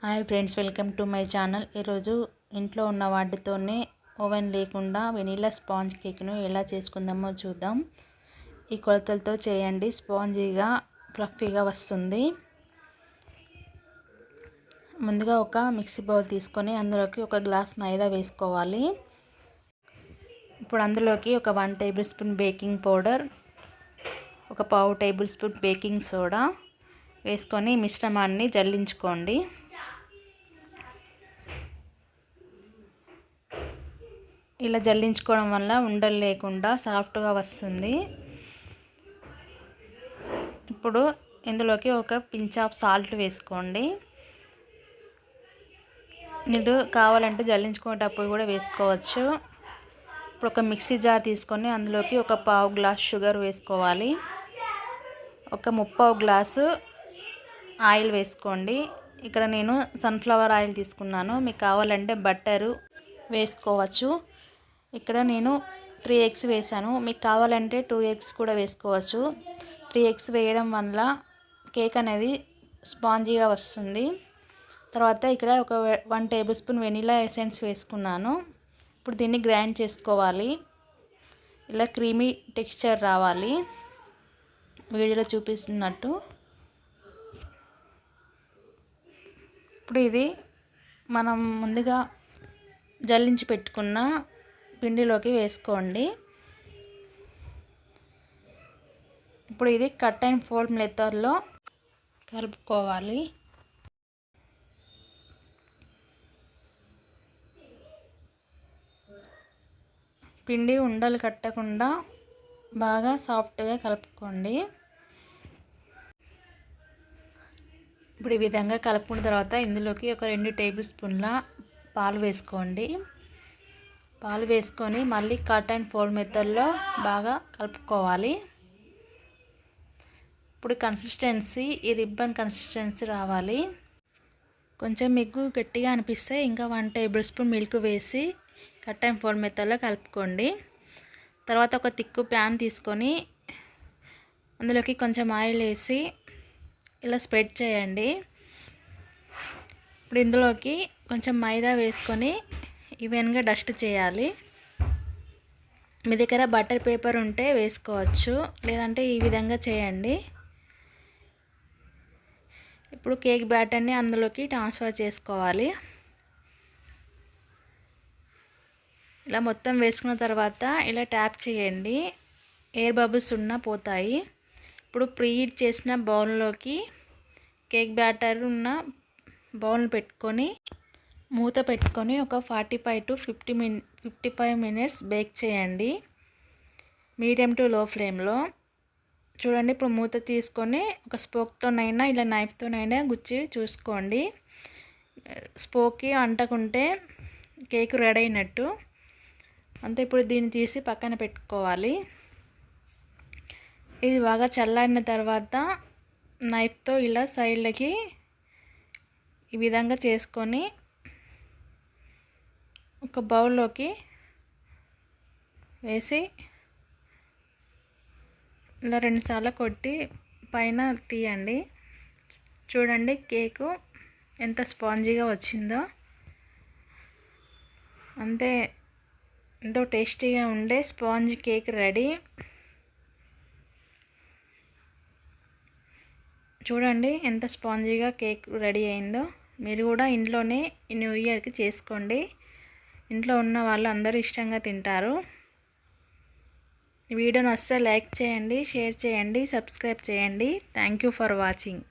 Hi friends, welcome to my channel. ఈరోజు ఇంట్లో ఉన్న వాటితోనే ఓవెన్ లేకుండా వెనీలా స్పాంజ్ కేక్ను ఎలా చేసుకుందామో చూద్దాం. ఈ కొలతలతో చేయండి, స్పాంజీగా ఫ్లఫీగా వస్తుంది. ముందుగా ఒక మిక్సీ బౌల్ తీసుకొని అందులోకి ఒక గ్లాస్ మైదా వేసుకోవాలి. ఇప్పుడు అందులోకి ఒక 1 టేబుల్ స్పూన్ బేకింగ్ పౌడర్, ఒక 1/2 టేబుల్ స్పూన్ బేకింగ్ సోడా వేసుకొని మిశ్రమాన్ని జల్లించుకోండి. ఇలా జల్లించుకోవడం వల్ల ఉండలు లేకుండా సాఫ్ట్గా వస్తుంది. ఇప్పుడు ఇందులోకి ఒక పించ్ ఆఫ్ సాల్ట్ వేసుకోండి. మీరు కావాలంటే జల్లించుకునేటప్పుడు కూడా వేసుకోవచ్చు. ఇప్పుడు ఒక మిక్సీ జార్ తీసుకొని అందులోకి ఒక 1/2 గ్లాస్ షుగర్ వేసుకోవాలి. ఒక 1/2 గ్లాసు ఆయిల్ వేసుకోండి. ఇక్కడ నేను సన్ఫ్లవర్ ఆయిల్ తీసుకున్నాను, మీకు కావాలంటే బట్టరు వేసుకోవచ్చు. ఇక్కడ నేను 3 ఎగ్స్ వేసాను, మీకు కావాలంటే 2 ఎగ్స్ కూడా వేసుకోవచ్చు. 3 ఎగ్స్ వేయడం వల్ల కేక్ అనేది స్పాంజీగా వస్తుంది. తర్వాత ఇక్కడ ఒక 1 టేబుల్ స్పూన్ వెనిలా ఎసెన్స్ వేసుకున్నాను. ఇప్పుడు దీన్ని గ్రైండ్ చేసుకోవాలి. ఇలా క్రీమీ టెక్స్చర్ రావాలి, వీడియోలో చూపిస్తున్నట్టు. ఇప్పుడు ఇది మనం ముందుగా జల్లించి పెట్టుకున్న పిండిలోకి వేసుకోండి. ఇప్పుడు ఇది కట్ అండ్ ఫోల్డ్ మెథడ్లో కలుపుకోవాలి. పిండి ఉండలు కట్టకుండా బాగా సాఫ్ట్గా కలుపుకోండి. ఇప్పుడు ఈ విధంగా కలుపుకున్న తర్వాత ఇందులోకి ఒక 2 టేబుల్ స్పూన్ల పాలు వేసుకోండి. పాలు వేసుకొని మళ్ళీ కట్ అండ్ ఫోల్డ్ మెథడ్లో బాగా కలుపుకోవాలి. ఇప్పుడు కన్సిస్టెన్సీ ఈ రిబ్బన్ కన్సిస్టెన్సీ రావాలి. కొంచెం మీకు గట్టిగా అనిపిస్తే ఇంకా 1 టేబుల్ స్పూన్ మిల్క్ వేసి కట్ అండ్ ఫోల్డ్ మెథడ్లో కలుపుకోండి. తర్వాత ఒక తిక్కు ప్యాన్ తీసుకొని అందులోకి కొంచెం ఆయిల్ వేసి ఇలా స్ప్రెడ్ చేయండి. ఇప్పుడు ఇందులోకి కొంచెం మైదా వేసుకొని ఈవెన్గా డస్ట్ చేయాలి. మీ దగ్గర బటర్ పేపర్ ఉంటే వేసుకోవచ్చు, లేదంటే ఈ విధంగా చేయండి. ఇప్పుడు కేక్ బ్యాటర్ని అందులోకి ట్రాన్స్ఫర్ చేసుకోవాలి. ఇలా మొత్తం వేసుకున్న తర్వాత ఇలా ట్యాప్ చేయండి, ఎయిర్ బబుల్స్ ఉన్నా పోతాయి. ఇప్పుడు ప్రీహీట్ చేసిన బౌల్లోకి కేక్ బ్యాటర్ ఉన్న బౌల్ పెట్టుకొని మూత పెట్టుకొని ఒక 45 to 55 మినిట్స్ బేక్ చేయండి, మీడియం టు లో ఫ్లేమ్లో. చూడండి, ఇప్పుడు మూత తీసుకొని ఒక స్పోక్తోనైనా ఇలా నైఫ్తోనైనా గుచ్చి చూసుకోండి. స్పోక్కి అంటకుంటే కేక్ రెడీ అయినట్టు. అంతే. ఇప్పుడు దీన్ని తీసి పక్కన పెట్టుకోవాలి. ఇది బాగా చల్లారిన తర్వాత నైఫ్తో ఇలా సైడ్లకి ఈ విధంగా చేసుకొని ఒక బౌల్లోకి వేసి ఇలా 2 సార్లు కొట్టి పైన తీయండి. చూడండి కేకు ఎంత స్పాంజీగా వచ్చిందో. అంతే, ఎంతో టేస్టీగా ఉండే స్పాంజ్ కేక్ రెడీ. చూడండి ఎంత స్పాంజీగా కేక్ రెడీ అయిందో. మీరు కూడా ఇంట్లోనే ఈ న్యూ ఇయర్కి చేసుకోండి. ఇంట్లో ఉన్న వాళ్ళు అందరూ ఇష్టంగా తింటారు. ఈ వీడియోని వస్తే లైక్ చేయండి, షేర్ చేయండి, సబ్స్క్రైబ్ చేయండి. Thank you for watching.